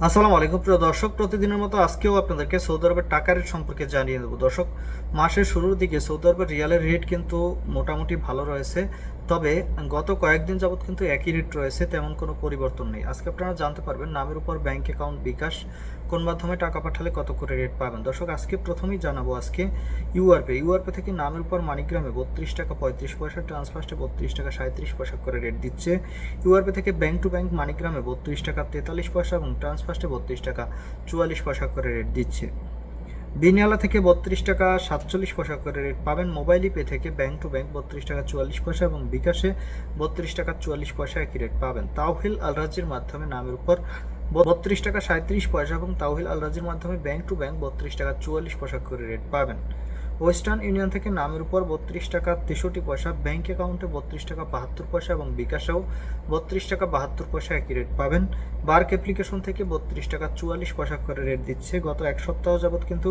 আসসালামু আলাইকুম প্রিয় দর্শক, প্রতিদিনের মতো আজকেও আপনাদেরকে সৌদি আরবের টাকা রেট সম্পর্কে জানিয়ে দেবো। দর্শক, মাসের শুরুর দিকে সৌদি আরবের রিয়ালের রেট কিন্তু মোটামুটি ভালো রয়েছে, তবে গত কয়েকদিন যাবৎ কিন্তু একই রেট রয়েছে, তেমন কোনো পরিবর্তন নেই। আজকে আপনারা জানতে পারবেন নামের উপর ব্যাংক অ্যাকাউন্ট, বিকাশ কোন মাধ্যমে টাকা পাঠালে কত করে রেট পাবেন। দর্শক, আজকে প্রথমেই জানাবো আজকে ইউআরপে থেকে নামের উপর মানিগ্রামে 32 টাকা 35 পয়সা, ট্রান্সফার্স্টে 32 টাকা 37 পয়সা করে রেট দিচ্ছে। ইউআরপে থেকে ব্যাংক টু ব্যাংক মানিগ্রামে 32 টাকা 43 পয়সা এবং ট্রান্সফার্স্টে 32 টাকা 44 পয়সা করে রেট দিচ্ছে। বিনিয়ালা থেকে 32 টাকা 47 পয়সা করে রেট পাবেন। মোবাইল পে থেকে ব্যাংক টু ব্যাংক 32 টাকা 44 পয়সা এবং বিকাশে 32 টাকা 44 পয়সা একই রেট পাবেন। তাওহিল আল রাজির মাধ্যমে নামের উপর 32 টাকা 37 পয়সা এবং তাওহিল আল রাজির মাধ্যমে ব্যাংক টু ব্যাংক 32 টাকা 44 পয়সা করে রেট পাবেন। ওয়েস্টার্ন ইউনিয়ন থেকে নামের উপর 32 টাকা 63 পয়সা, ব্যাংক অ্যাকাউন্টে 32 টাকা 72 পয়সা এবং বিকাশেও 32 টাকা 72 পয়সা একই রেট পাবেন। বার্ক অ্যাপ্লিকেশন থেকে 32 টাকা 44 পয়সা করে রেট দিচ্ছে। গত এক সপ্তাহ যাবৎ কিন্তু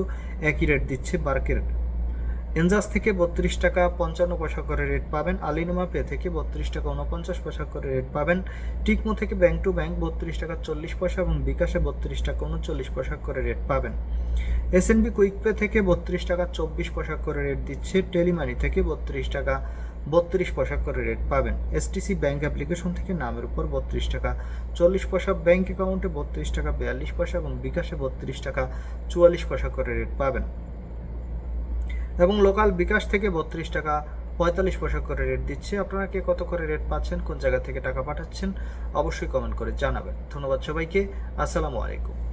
একই রেট দিচ্ছে বার্কের। এনজাস থেকে 32 টাকা 55 পয়সা করে রেট পাবেন। আলিনুমা পে থেকে 32 টাকা 49 পয়সা করে রেট পাবেন। টিকমো থেকে ব্যাংক টু ব্যাংক 32 টাকা 40 পয়সা এবং বিকাশে 32 টাকা 39 পয়সা করে রেট পাবেন। এসএনবি কুইক পে থেকে 32 টাকা 24 পয়সা করে রেট দিচ্ছে। টেলিমানি থেকে 32 টাকা 32 পয়সা করে রেট পাবেন। এসটিসি ব্যাংক অ্যাপ্লিকেশন থেকে নামের উপর 32 টাকা 40 পয়সা, ব্যাংক অ্যাকাউন্টে 32 টাকা 42 পয়সা এবং বিকাশে 32 টাকা 44 পয়সা করে রেট পাবেন। এবং লোকাল বিকাশ থেকে 32 টাকা 45 পয়সা করে রেট দিচ্ছে। আপনারা কে কত করে রেট পাচ্ছেন, কোন জায়গা থেকে টাকা পাঠাচ্ছেন, অবশ্যই কমেন্ট করে জানাবেন। ধন্যবাদ সবাইকে। আসসালামু আলাইকুম।